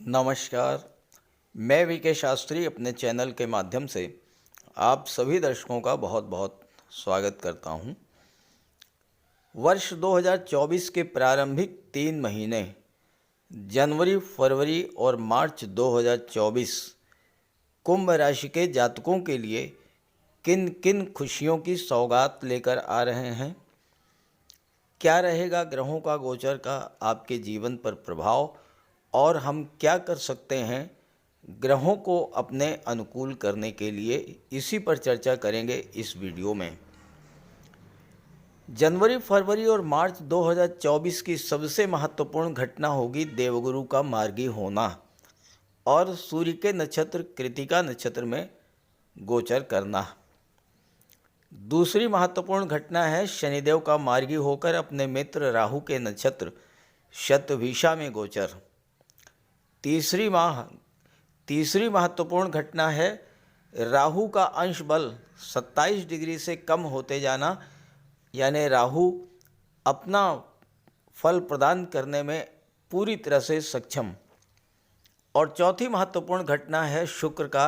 नमस्कार। मैं वीके शास्त्री अपने चैनल के माध्यम से आप सभी दर्शकों का बहुत बहुत स्वागत करता हूं। वर्ष 2024 के प्रारंभिक 3 महीने जनवरी, फरवरी और मार्च 2024 कुंभ राशि के जातकों के लिए किन किन खुशियों की सौगात लेकर आ रहे हैं, क्या रहेगा ग्रहों का गोचर का आपके जीवन पर प्रभाव और हम क्या कर सकते हैं ग्रहों को अपने अनुकूल करने के लिए, इसी पर चर्चा करेंगे इस वीडियो में। जनवरी, फरवरी और मार्च 2024 की सबसे महत्वपूर्ण घटना होगी देवगुरु का मार्गी होना और सूर्य के नक्षत्र कृतिका नक्षत्र में गोचर करना। दूसरी महत्वपूर्ण घटना है शनिदेव का मार्गी होकर अपने मित्र राहु के नक्षत्र शतभिषा में गोचर। तीसरी महत्वपूर्ण घटना है राहु का अंश बल 27 डिग्री से कम होते जाना, यानी राहु अपना फल प्रदान करने में पूरी तरह से सक्षम। और चौथी महत्वपूर्ण घटना है शुक्र का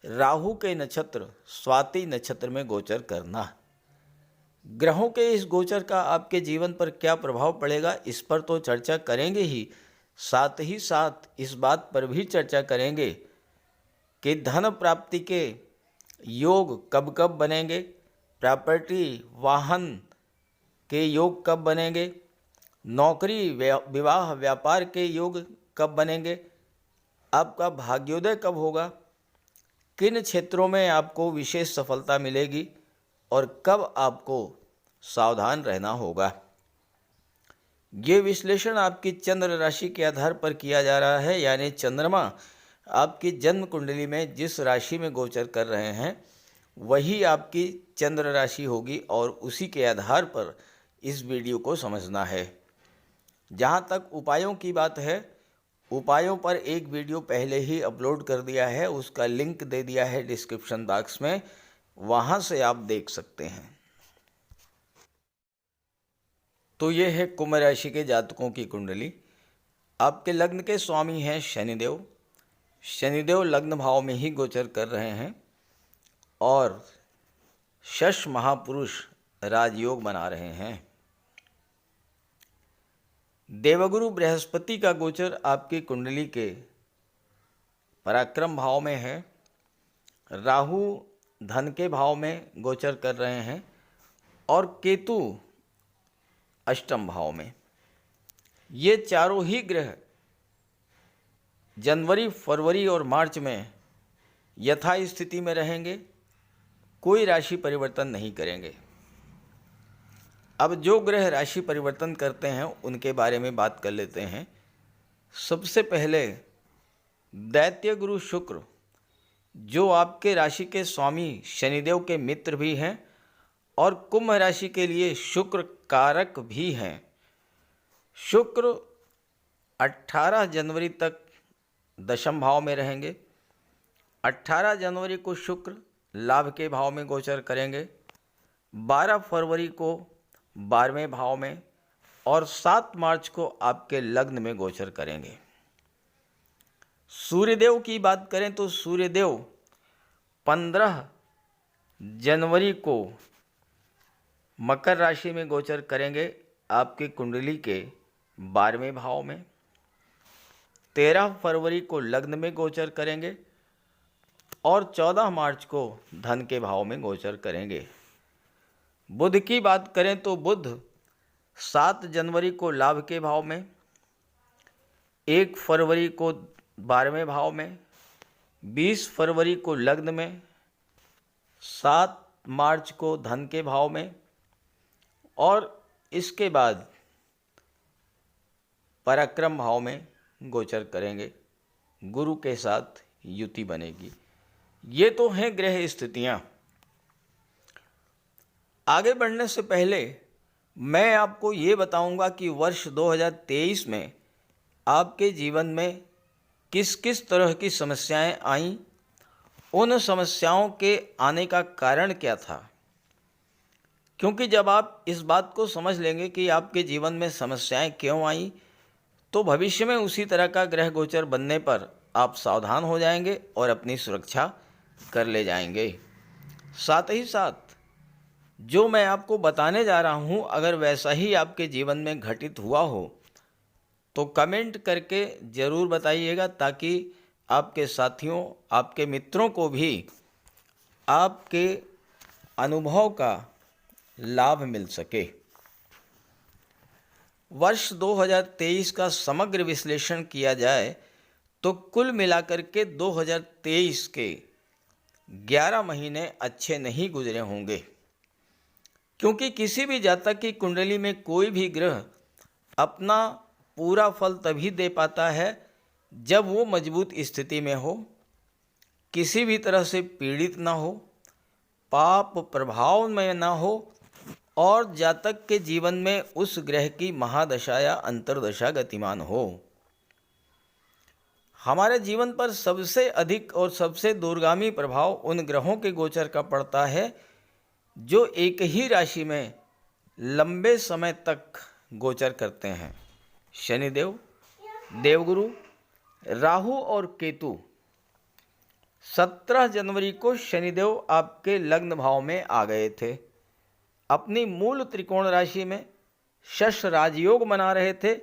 राहु के नक्षत्र स्वाति नक्षत्र में गोचर करना। ग्रहों के इस गोचर का आपके जीवन पर क्या प्रभाव पड़ेगा, इस पर तो चर्चा करेंगे ही, साथ ही साथ इस बात पर भी चर्चा करेंगे कि धन प्राप्ति के योग कब कब बनेंगे, प्रॉपर्टी वाहन के योग कब बनेंगे, नौकरी विवाह व्यापार के योग कब बनेंगे, आपका भाग्योदय कब होगा, किन क्षेत्रों में आपको विशेष सफलता मिलेगी और कब आपको सावधान रहना होगा। ये विश्लेषण आपकी चंद्र राशि के आधार पर किया जा रहा है, यानी चंद्रमा आपकी जन्म कुंडली में जिस राशि में गोचर कर रहे हैं वही आपकी चंद्र राशि होगी और उसी के आधार पर इस वीडियो को समझना है। जहाँ तक उपायों की बात है, उपायों पर एक वीडियो पहले ही अपलोड कर दिया है, उसका लिंक दे दिया है डिस्क्रिप्शन बॉक्स में, वहाँ से आप देख सकते हैं। तो ये है कुंभ राशि के जातकों की कुंडली। आपके लग्न के स्वामी हैं शनिदेव। शनिदेव लग्न भाव में ही गोचर कर रहे हैं और शश महापुरुष राजयोग बना रहे हैं। देवगुरु बृहस्पति का गोचर आपकी कुंडली के पराक्रम भाव में है। राहु धन के भाव में गोचर कर रहे हैं और केतु अष्टम भाव में। ये चारों ही ग्रह जनवरी, फरवरी और मार्च में यथा स्थिति में रहेंगे, कोई राशि परिवर्तन नहीं करेंगे। अब जो ग्रह राशि परिवर्तन करते हैं उनके बारे में बात कर लेते हैं। सबसे पहले दैत्य गुरु शुक्र, जो आपके राशि के स्वामी शनिदेव के मित्र भी हैं और कुंभ राशि के लिए शुक्र कारक भी हैं। शुक्र 18 जनवरी तक दशम भाव में रहेंगे। 18 जनवरी को शुक्र लाभ के भाव में गोचर करेंगे, 12 फरवरी को 12वें भाव में और 7 मार्च को आपके लग्न में गोचर करेंगे। सूर्यदेव की बात करें तो सूर्यदेव 15 जनवरी को मकर राशि में गोचर करेंगे आपकी कुंडली के 12वें भाव में। 13 फरवरी को लग्न में गोचर करेंगे और 14 मार्च को धन के भाव में गोचर करेंगे। बुध की बात करें तो बुध 7 जनवरी को लाभ के भाव में, 1 फरवरी को 12वें भाव में, 20 फरवरी को लग्न में, 7 मार्च को धन के भाव में और इसके बाद पराक्रम भाव में गोचर करेंगे। गुरु के साथ युति बनेगी। ये तो हैं ग्रह स्थितियाँ। आगे बढ़ने से पहले मैं आपको ये बताऊंगा कि वर्ष 2023 में आपके जीवन में किस किस तरह की समस्याएं आईं, उन समस्याओं के आने का कारण क्या था। क्योंकि जब आप इस बात को समझ लेंगे कि आपके जीवन में समस्याएं क्यों आईं, तो भविष्य में उसी तरह का ग्रह गोचर बनने पर आप सावधान हो जाएंगे और अपनी सुरक्षा कर ले जाएंगे। साथ ही साथ जो मैं आपको बताने जा रहा हूँ, अगर वैसा ही आपके जीवन में घटित हुआ हो तो कमेंट करके ज़रूर बताइएगा, ताकि आपके साथियों, आपके मित्रों को भी आपके अनुभव का लाभ मिल सके। वर्ष 2023 का समग्र विश्लेषण किया जाए तो कुल मिलाकर के 2023 के 11 महीने अच्छे नहीं गुजरे होंगे, क्योंकि किसी भी जातक की कुंडली में कोई भी ग्रह अपना पूरा फल तभी दे पाता है जब वो मजबूत स्थिति में हो, किसी भी तरह से पीड़ित ना हो, पाप प्रभाव में ना हो और जातक के जीवन में उस ग्रह की महादशा या अंतर्दशा गतिमान हो। हमारे जीवन पर सबसे अधिक और सबसे दूरगामी प्रभाव उन ग्रहों के गोचर का पड़ता है जो एक ही राशि में लंबे समय तक गोचर करते हैं। शनिदेव, देवगुरु, राहु और केतु। 17 जनवरी को शनिदेव आपके लग्न भाव में आ गए थे। अपनी मूल त्रिकोण राशि में शश राजयोग बना रहे थे,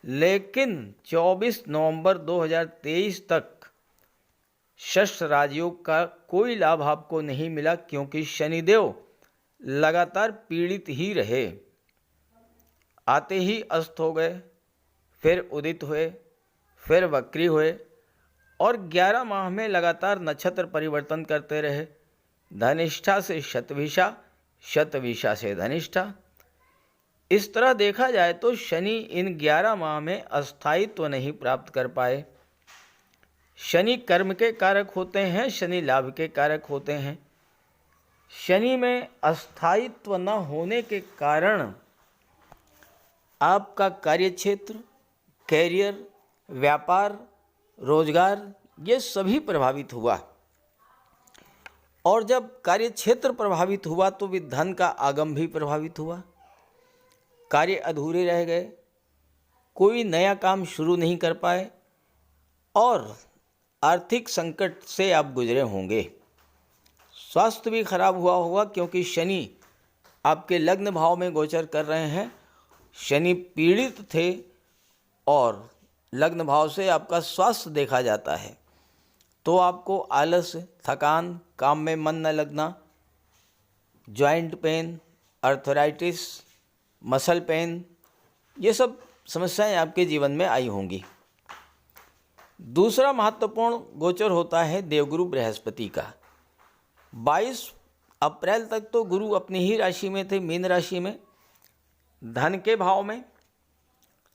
लेकिन 24 नवंबर 2023 तक शश राजयोग का कोई लाभ आपको नहीं मिला, क्योंकि शनिदेव लगातार पीड़ित ही रहे। आते ही अस्त हो गए, फिर उदित हुए, फिर वक्री हुए और 11 माह में लगातार नक्षत्र परिवर्तन करते रहे। धनिष्ठा से शतभिषा, शतभिषा से धनिष्ठा। इस तरह देखा जाए तो शनि इन 11 माह में अस्थायित्व नहीं प्राप्त कर पाए। शनि कर्म के कारक होते हैं, शनि लाभ के कारक होते हैं। शनि में अस्थायित्व न होने के कारण आपका कार्यक्षेत्र, कैरियर, व्यापार, रोजगार ये सभी प्रभावित हुआ। और जब कार्यक्षेत्र प्रभावित हुआ तो भी धन का आगम भी प्रभावित हुआ। कार्य अधूरे रह गए, कोई नया काम शुरू नहीं कर पाए और आर्थिक संकट से आप गुजरे होंगे। स्वास्थ्य भी खराब हुआ होगा, क्योंकि शनि आपके लग्न भाव में गोचर कर रहे हैं। शनि पीड़ित थे और लग्न भाव से आपका स्वास्थ्य देखा जाता है, तो आपको आलस, थकान, काम में मन न लगना, joint pain, arthritis, muscle pain, ये सब समस्याएं आपके जीवन में आई होंगी। दूसरा महत्वपूर्ण गोचर होता है देवगुरु बृहस्पति का। 22 अप्रैल तक तो गुरु अपनी ही राशि में थे, मीन राशि में, धन के भाव में।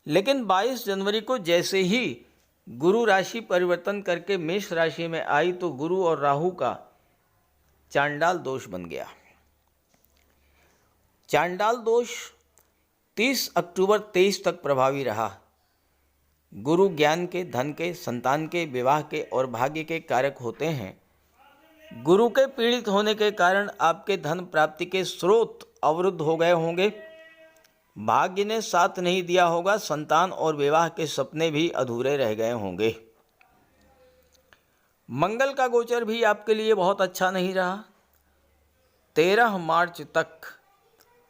लेकिन 22 जनवरी को जैसे ही गुरु राशि परिवर्तन करके मेष राशि में आई तो गुरु और राहु का चांडाल दोष बन गया। चांडाल दोष 30 अक्टूबर 23 तक प्रभावी रहा। गुरु ज्ञान के, धन के, संतान के, विवाह के और भाग्य के कारक होते हैं। गुरु के पीड़ित होने के कारण आपके धन प्राप्ति के स्रोत अवरुद्ध हो गए होंगे, भाग्य ने साथ नहीं दिया होगा, संतान और विवाह के सपने भी अधूरे रह गए होंगे। मंगल का गोचर भी आपके लिए बहुत अच्छा नहीं रहा। 13 मार्च तक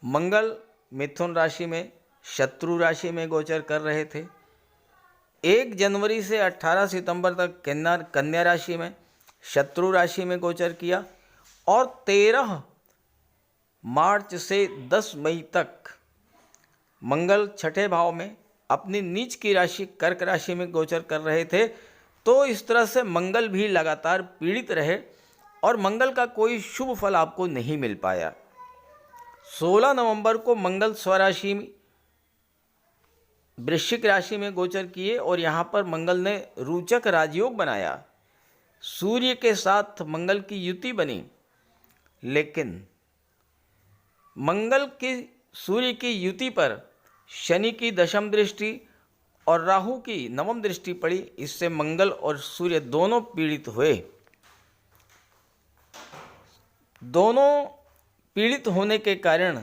मंगल मिथुन राशि में, शत्रु राशि में गोचर कर रहे थे। 1 जनवरी से 18 सितंबर तक कन्या राशि में, शत्रु राशि में गोचर किया और 13 मार्च से 10 मई तक मंगल छठे भाव में अपनी नीच की राशि कर्क राशि में गोचर कर रहे थे। तो इस तरह से मंगल भी लगातार पीड़ित रहे और मंगल का कोई शुभ फल आपको नहीं मिल पाया। 16 नवंबर को मंगल स्वराशि वृश्चिक राशि में गोचर किए और यहाँ पर मंगल ने रोचक राजयोग बनाया। सूर्य के साथ मंगल की युति बनी, लेकिन मंगल की सूर्य की युति पर शनि की दशम दृष्टि और राहु की नवम दृष्टि पड़ी। इससे मंगल और सूर्य दोनों पीड़ित हुए। दोनों पीड़ित होने के कारण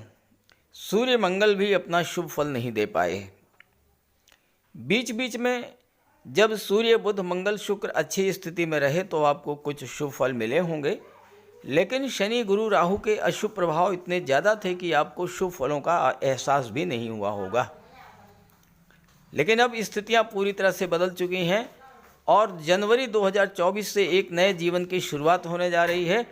सूर्य मंगल भी अपना शुभ फल नहीं दे पाए। बीच बीच में जब सूर्य बुध मंगल शुक्र अच्छी स्थिति में रहे तो आपको कुछ शुभ फल मिले होंगे, लेकिन शनि गुरु राहु के अशुभ प्रभाव इतने ज़्यादा थे कि आपको शुभ फलों का एहसास भी नहीं हुआ होगा। लेकिन अब स्थितियां पूरी तरह से बदल चुकी हैं और जनवरी 2024 से एक नए जीवन की शुरुआत होने जा रही है।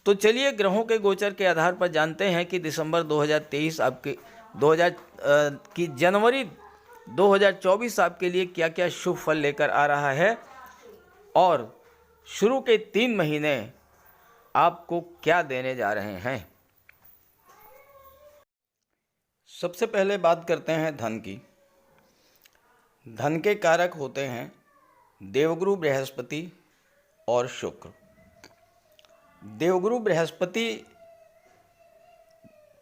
तो चलिए ग्रहों के गोचर के आधार पर जानते हैं कि दिसंबर 2023 आपके जनवरी 2024 आपके लिए क्या क्या शुभ फल लेकर आ रहा है और शुरू के 3 महीने आपको क्या देने जा रहे हैं। सबसे पहले बात करते हैं धन की। धन के कारक होते हैं देवगुरु बृहस्पति और शुक्र। देवगुरु बृहस्पति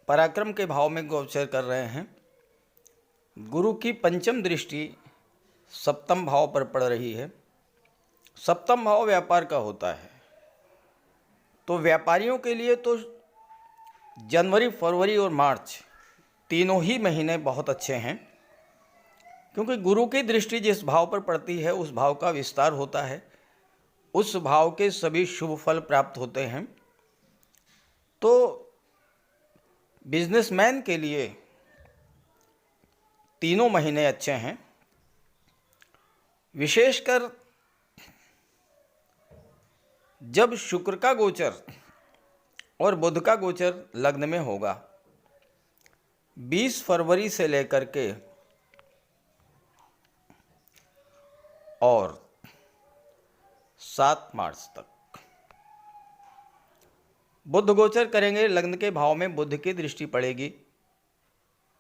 पराक्रम के भाव में गोचर कर रहे हैं। गुरु की पंचम दृष्टि सप्तम भाव पर पड़ रही है। सप्तम भाव व्यापार का होता है, तो व्यापारियों के लिए तो जनवरी, फरवरी और मार्च तीनों ही महीने बहुत अच्छे हैं, क्योंकि गुरु की दृष्टि जिस भाव पर पड़ती है उस भाव का विस्तार होता है, उस भाव के सभी शुभ फल प्राप्त होते हैं। तो बिजनेसमैन के लिए तीनों महीने अच्छे हैं। विशेषकर जब शुक्र का गोचर और बुध का गोचर लग्न में होगा 20 फरवरी से लेकर के और 7 मार्च तक बुध गोचर करेंगे। लग्न के भाव में बुध की दृष्टि पड़ेगी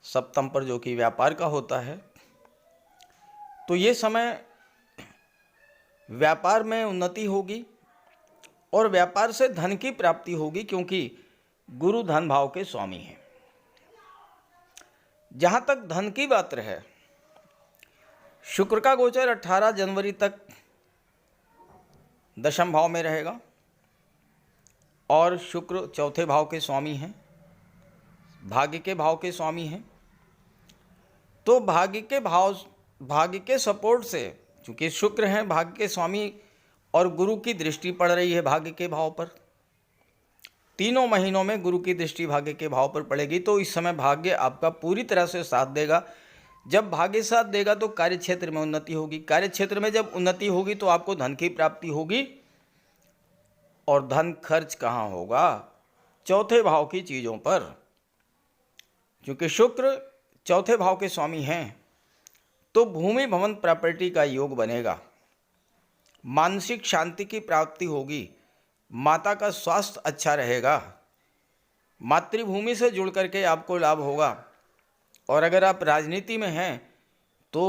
सप्तम पर, जो कि व्यापार का होता है। तो ये समय व्यापार में उन्नति होगी और व्यापार से धन की प्राप्ति होगी, क्योंकि गुरु धन भाव के स्वामी हैं। जहाँ तक धन की बात रहे, शुक्र का गोचर 18 जनवरी तक दशम भाव में रहेगा और शुक्र चौथे भाव के स्वामी हैं, भाग्य के भाव के स्वामी हैं। तो भाग्य के सपोर्ट से, चूँकि शुक्र हैं भाग्य के स्वामी और गुरु की दृष्टि पड़ रही है भाग्य के भाव पर, तीनों महीनों में गुरु की दृष्टि भाग्य के भाव पर पड़ेगी। तो इस समय भाग्य आपका पूरी तरह से साथ देगा। जब भाग्य साथ देगा तो कार्य क्षेत्र में उन्नति होगी। कार्य क्षेत्र में जब उन्नति होगी तो आपको धन की प्राप्ति होगी। और धन खर्च कहाँ होगा? चौथे भाव की चीज़ों पर। क्योंकि शुक्र चौथे भाव के स्वामी हैं तो भूमि भवन प्रॉपर्टी का योग बनेगा। मानसिक शांति की प्राप्ति होगी। माता का स्वास्थ्य अच्छा रहेगा। मातृभूमि से जुड़ करके आपको लाभ होगा। और अगर आप राजनीति में हैं तो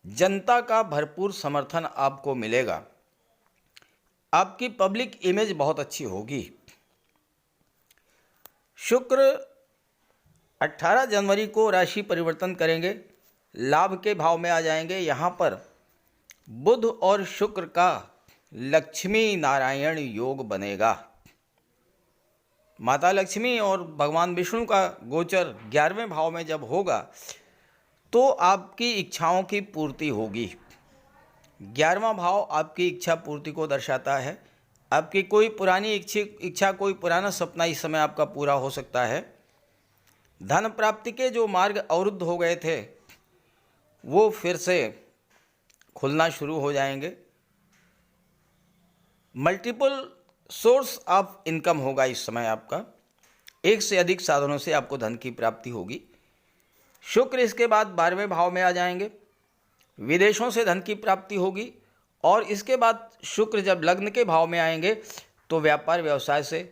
जनता का भरपूर समर्थन आपको मिलेगा। आपकी पब्लिक इमेज बहुत अच्छी होगी। शुक्र 18 जनवरी को राशि परिवर्तन करेंगे, लाभ के भाव में आ जाएंगे। यहाँ पर बुध और शुक्र का लक्ष्मी नारायण योग बनेगा। माता लक्ष्मी और भगवान विष्णु का गोचर 11वें भाव में जब होगा तो आपकी इच्छाओं की पूर्ति होगी। 11वां भाव आपकी इच्छा पूर्ति को दर्शाता है। आपकी कोई पुरानी इच्छा, कोई पुराना सपना इस समय आपका पूरा हो सकता है। धन प्राप्ति के जो मार्ग अवरुद्ध हो गए थे वो फिर से खुलना शुरू हो जाएंगे। मल्टीपल सोर्स ऑफ इनकम होगा इस समय आपका। एक से अधिक साधनों से आपको धन की प्राप्ति होगी। शुक्र इसके बाद 12वें भाव में आ जाएंगे। विदेशों से धन की प्राप्ति होगी। और इसके बाद शुक्र जब लग्न के भाव में आएंगे तो व्यापार व्यवसाय से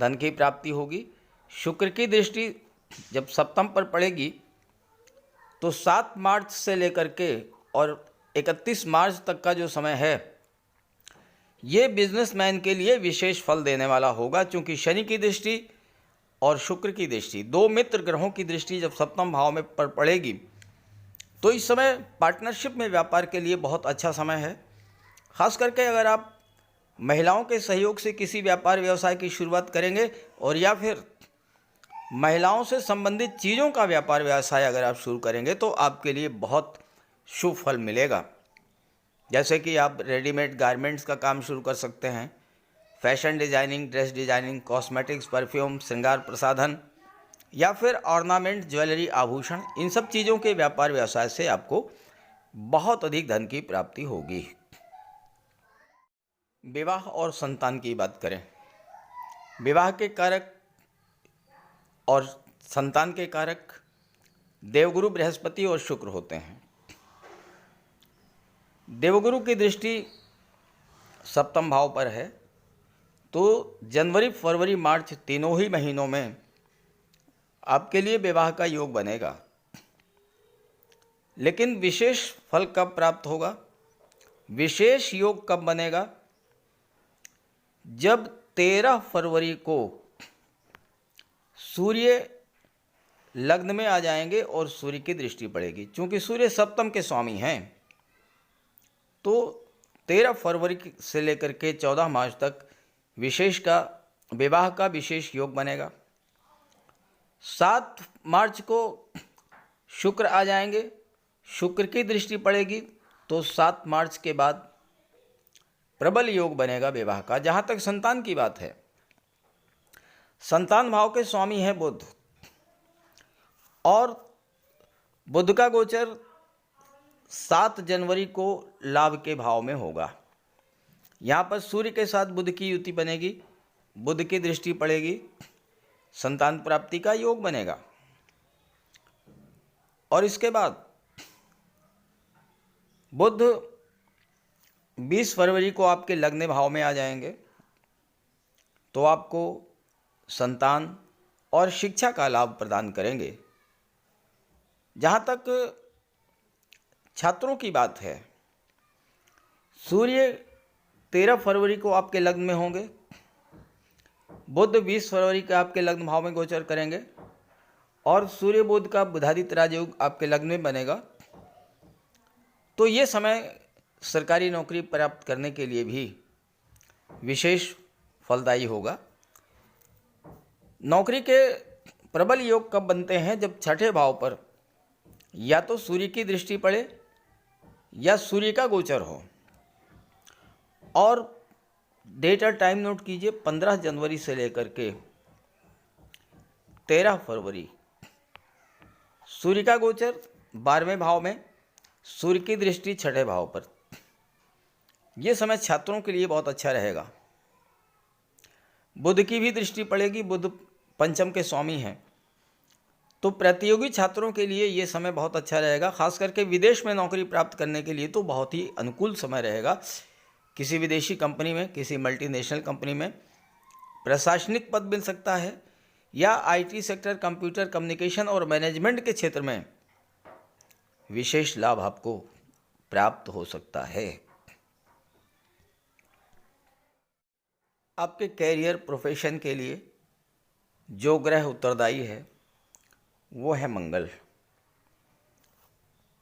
धन की प्राप्ति होगी। शुक्र की दृष्टि जब सप्तम पर पड़ेगी तो 7 मार्च से लेकर के और 31 मार्च तक का जो समय है ये बिजनेसमैन के लिए विशेष फल देने वाला होगा। क्योंकि शनि की दृष्टि और शुक्र की दृष्टि, दो मित्र ग्रहों की दृष्टि जब सप्तम भाव में पर पड़ेगी तो इस समय पार्टनरशिप में व्यापार के लिए बहुत अच्छा समय है। खास करके अगर आप महिलाओं के सहयोग से किसी व्यापार व्यवसाय की शुरुआत करेंगे और या फिर महिलाओं से संबंधित चीज़ों का व्यापार व्यवसाय अगर आप शुरू करेंगे तो आपके लिए बहुत शुभ फल मिलेगा। जैसे कि आप रेडीमेड गारमेंट्स का काम शुरू कर सकते हैं, fashion designing, dress designing, cosmetics, perfume, श्रृंगार प्रसाधन या फिर ऑर्नामेंट, ज्वेलरी, आभूषण, इन सब चीज़ों के व्यापार व्यवसाय से आपको बहुत अधिक धन की प्राप्ति होगी। विवाह और संतान की बात करें। विवाह के कारक और संतान के कारक देवगुरु बृहस्पति और शुक्र होते हैं। देवगुरु की दृष्टि सप्तम भाव पर है, तो जनवरी, फरवरी, मार्च तीनों ही महीनों में आपके लिए विवाह का योग बनेगा। लेकिन विशेष फल कब प्राप्त होगा, विशेष योग कब बनेगा? जब 13 फरवरी को सूर्य लग्न में आ जाएंगे और सूर्य की दृष्टि पड़ेगी। चूंकि सूर्य सप्तम के स्वामी हैं, तो 13 फरवरी से लेकर के 14 मार्च तक विवाह का विशेष योग बनेगा। 7 मार्च को शुक्र आ जाएंगे, शुक्र की दृष्टि पड़ेगी, तो 7 मार्च के बाद प्रबल योग बनेगा विवाह का। जहाँ तक संतान की बात है, संतान भाव के स्वामी हैं बुध, और बुध का गोचर 7 जनवरी को लाभ के भाव में होगा। यहाँ पर सूर्य के साथ बुध की युति बनेगी, बुध की दृष्टि पड़ेगी, संतान प्राप्ति का योग बनेगा। और इसके बाद बुध 20 फरवरी को आपके लग्न भाव में आ जाएंगे, तो आपको संतान और शिक्षा का लाभ प्रदान करेंगे। जहाँ तक छात्रों की बात है, सूर्य 13 फरवरी को आपके लग्न में होंगे, बुध 20 फरवरी का आपके लग्न भाव में गोचर करेंगे, और सूर्य बुध का बुधादित्य राजयोग आपके लग्न में बनेगा। तो ये समय सरकारी नौकरी प्राप्त करने के लिए भी विशेष फलदायी होगा। नौकरी के प्रबल योग कब बनते हैं? जब छठे भाव पर या तो सूर्य की दृष्टि पड़े या सूर्य का गोचर हो। और डेट और टाइम नोट कीजिए, 15 जनवरी से लेकर के 13 फरवरी सूर्य का गोचर 12वें भाव में, सूर्य की दृष्टि छठे भाव पर। यह समय छात्रों के लिए बहुत अच्छा रहेगा। बुध की भी दृष्टि पड़ेगी, बुध पंचम के स्वामी हैं, तो प्रतियोगी छात्रों के लिए ये समय बहुत अच्छा रहेगा। खास करके विदेश में नौकरी प्राप्त करने के लिए तो बहुत ही अनुकूल समय रहेगा। किसी विदेशी कंपनी में, किसी मल्टीनेशनल कंपनी में प्रशासनिक पद मिल सकता है, या आईटी सेक्टर, कंप्यूटर कम्युनिकेशन और मैनेजमेंट के क्षेत्र में विशेष लाभ आपको प्राप्त हो सकता है। आपके कैरियर, प्रोफेशन के लिए जो ग्रह उत्तरदायी है वो है मंगल।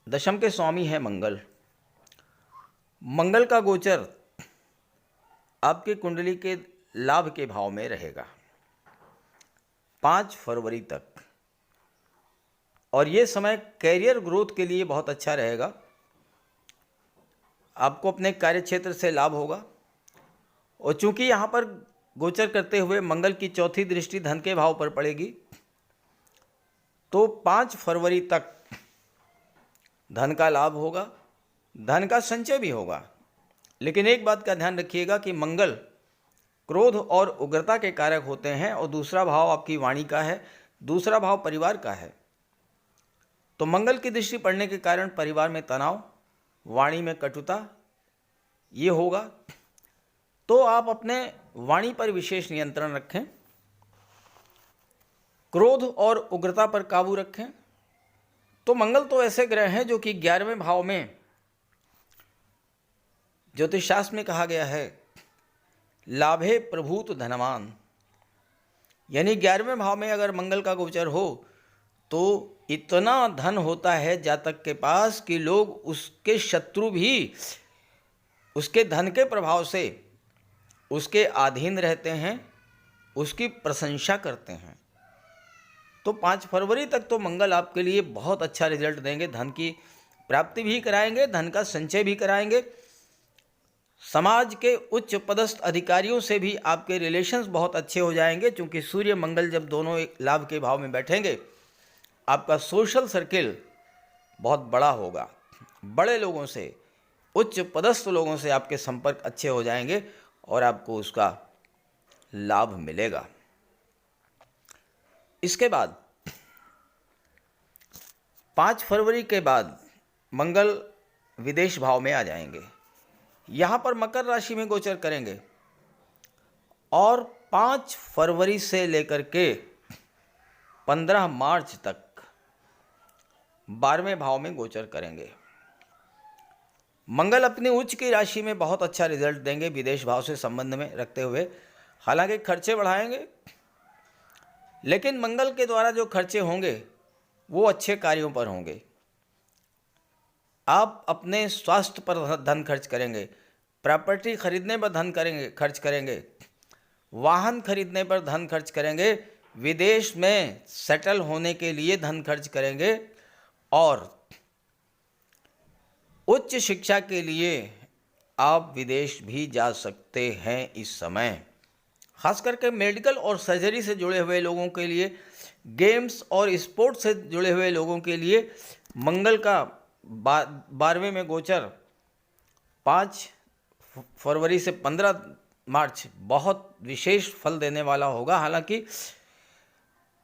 दशम के स्वामी है मंगल। मंगल का गोचर आपकी कुंडली के लाभ के भाव में रहेगा 5 फरवरी तक, और ये समय कैरियर ग्रोथ के लिए बहुत अच्छा रहेगा। आपको अपने कार्य क्षेत्र से लाभ होगा, और चूंकि यहाँ पर गोचर करते हुए मंगल की चौथी दृष्टि धन के भाव पर पड़ेगी, तो 5 फरवरी तक धन का लाभ होगा, धन का संचय भी होगा। लेकिन एक बात का ध्यान रखिएगा कि मंगल क्रोध और उग्रता के कारक होते हैं, और दूसरा भाव आपकी वाणी का है, दूसरा भाव परिवार का है। तो मंगल की दृष्टि पड़ने के कारण परिवार में तनाव, वाणी में कटुता ये होगा। तो आप अपने वाणी पर विशेष नियंत्रण रखें, क्रोध और उग्रता पर काबू रखें। तो मंगल तो ऐसे ग्रह हैं जो कि 11वें भाव में ज्योतिष शास्त्र में कहा गया है लाभे प्रभूत धनवान, यानी 11वें भाव में अगर मंगल का गोचर हो तो इतना धन होता है जातक के पास कि लोग उसके शत्रु भी उसके धन के प्रभाव से उसके अधीन रहते हैं, उसकी प्रशंसा करते हैं। तो 5 फरवरी तक तो मंगल आपके लिए बहुत अच्छा रिजल्ट देंगे, धन की प्राप्ति भी कराएंगे, धन का संचय भी कराएंगे। समाज के उच्च पदस्थ अधिकारियों से भी आपके रिलेशंस बहुत अच्छे हो जाएंगे, क्योंकि सूर्य मंगल जब दोनों एक लाभ के भाव में बैठेंगे, आपका सोशल सर्किल बहुत बड़ा होगा। बड़े लोगों से, उच्च पदस्थ लोगों से आपके संपर्क अच्छे हो जाएंगे और आपको उसका लाभ मिलेगा। इसके बाद 5 फरवरी के बाद मंगल विदेश भाव में आ जाएंगे, यहाँ पर मकर राशि में गोचर करेंगे और 5 फरवरी से लेकर के 15 मार्च तक 12वें भाव में गोचर करेंगे। मंगल अपनी उच्च की राशि में बहुत अच्छा रिजल्ट देंगे विदेश भाव से संबंध में रखते हुए। हालांकि खर्चे बढ़ाएंगे, लेकिन मंगल के द्वारा जो खर्चे होंगे वो अच्छे कार्यों पर होंगे। आप अपने स्वास्थ्य पर धन खर्च करेंगे, प्रॉपर्टी खरीदने पर धन खर्च करेंगे, वाहन खरीदने पर धन खर्च करेंगे, विदेश में सेटल होने के लिए धन खर्च करेंगे और उच्च शिक्षा के लिए आप विदेश भी जा सकते हैं इस समय। खास करके मेडिकल और सर्जरी से जुड़े हुए लोगों के लिए, गेम्स और स्पोर्ट्स से जुड़े हुए लोगों के लिए मंगल का 12वें में गोचर 5 फरवरी से 15 मार्च बहुत विशेष फल देने वाला होगा। हालांकि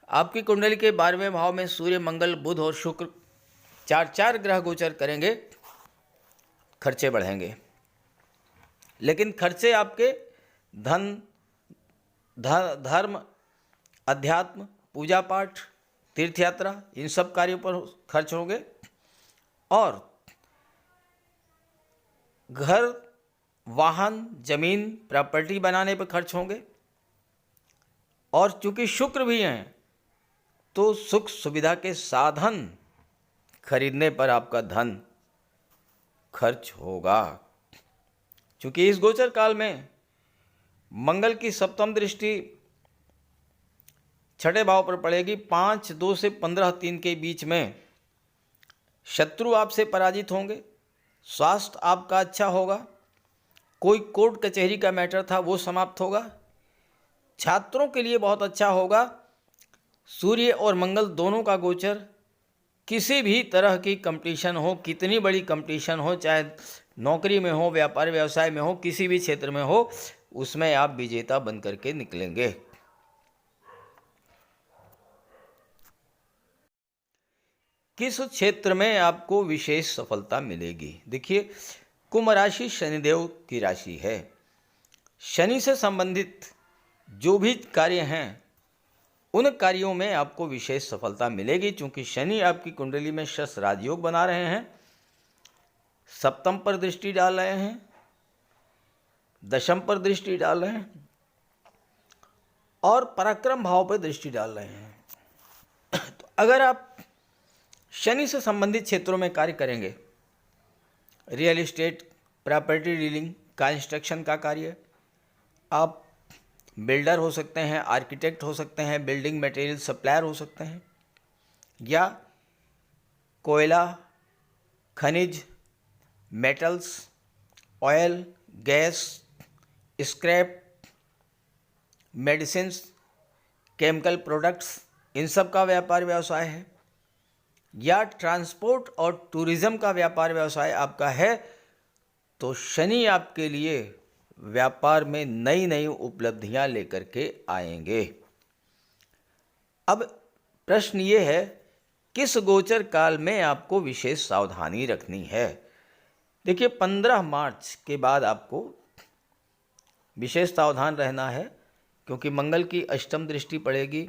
आपकी कुंडली के 12वें भाव में सूर्य, मंगल, बुध और शुक्र 4 ग्रह गोचर करेंगे, खर्चे बढ़ेंगे। लेकिन खर्चे आपके धर्म, अध्यात्म, पूजा पाठ, तीर्थ यात्रा, इन सब कार्यों पर खर्च होंगे और घर, वाहन, जमीन, प्रॉपर्टी बनाने पर खर्च होंगे। और चूंकि शुक्र भी हैं तो सुख सुविधा के साधन खरीदने पर आपका धन खर्च होगा। चूंकि इस गोचर काल में मंगल की सप्तम दृष्टि 6ठे भाव पर पड़ेगी। 5/2 से 15/3 के बीच में शत्रु आपसे पराजित होंगे, स्वास्थ्य आपका अच्छा होगा, कोई कोर्ट कचहरी का मैटर था वो समाप्त होगा, छात्रों के लिए बहुत अच्छा होगा। सूर्य और मंगल दोनों का गोचर किसी भी तरह की कंपटीशन हो, कितनी बड़ी कंपटीशन हो, चाहे नौकरी में हो, व्यापार व्यवसाय में हो, किसी भी क्षेत्र में हो, उसमें आप विजेता बन करके निकलेंगे। किस क्षेत्र में आपको विशेष सफलता मिलेगी? देखिए, कुंभ राशि शनिदेव की राशि है। शनि से संबंधित जो भी कार्य हैं उन कार्यों में आपको विशेष सफलता मिलेगी, क्योंकि शनि आपकी कुंडली में शश राजयोग बना रहे हैं, सप्तम पर दृष्टि डाल रहे हैं, दशम पर दृष्टि डाल रहे हैं और पराक्रम भाव पर दृष्टि डाल रहे हैं। तो अगर आप शनि से संबंधित क्षेत्रों में कार्य करेंगे, real estate, property dealing, construction का कार्य, आप बिल्डर हो सकते हैं, आर्किटेक्ट हो सकते हैं, बिल्डिंग मटेरियल सप्लायर हो सकते हैं, या कोयला, खनिज, metals, oil, gas, scrap, medicines, chemical products, इन सब का व्यापार व्यवसाय है, या ट्रांसपोर्ट और टूरिज़्म का व्यापार व्यवसाय आपका है, तो शनि आपके लिए व्यापार में नई नई उपलब्धियां लेकर के आएंगे। अब प्रश्न ये है, किस गोचर काल में आपको विशेष सावधानी रखनी है? देखिए, 15 मार्च के बाद आपको विशेष सावधान रहना है, क्योंकि मंगल की अष्टम दृष्टि पड़ेगी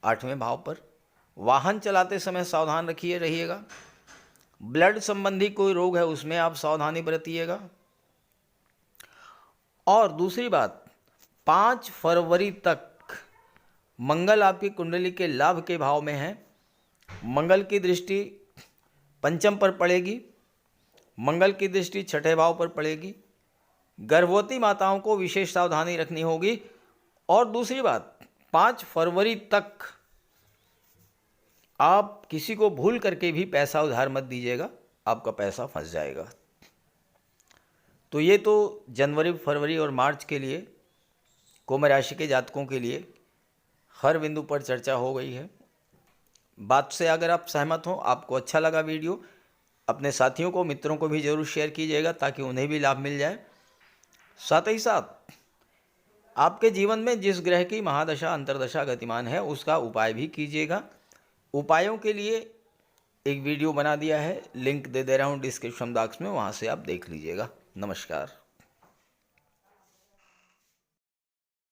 8वें भाव पर। वाहन चलाते समय सावधान रहिएगा। ब्लड संबंधी कोई रोग है उसमें आप सावधानी बरतिएगा। और दूसरी बात, 5 फरवरी तक मंगल आपकी कुंडली के लाभ के भाव में है। मंगल की दृष्टि पंचम पर पड़ेगी, मंगल की दृष्टि 6ठे भाव पर पड़ेगी। गर्भवती माताओं को विशेष सावधानी रखनी होगी। और दूसरी बात, 5 फरवरी तक आप किसी को भूल करके भी पैसा उधार मत दीजिएगा, आपका पैसा फंस जाएगा। तो ये तो जनवरी, फरवरी और मार्च के लिए कुंभ राशि के जातकों के लिए हर बिंदु पर चर्चा हो गई है। बात से अगर आप सहमत हो, आपको अच्छा लगा वीडियो, अपने साथियों को, मित्रों को भी जरूर शेयर कीजिएगा ताकि उन्हें भी लाभ मिल जाए। साथ ही साथ आपके जीवन में जिस ग्रह की महादशा अंतर्दशा गतिमान है उसका उपाय भी कीजिएगा। उपायों के लिए एक वीडियो बना दिया है, लिंक दे दे रहा हूँ डिस्क्रिप्शन बॉक्स में, वहाँ से आप देख लीजिएगा। नमस्कार।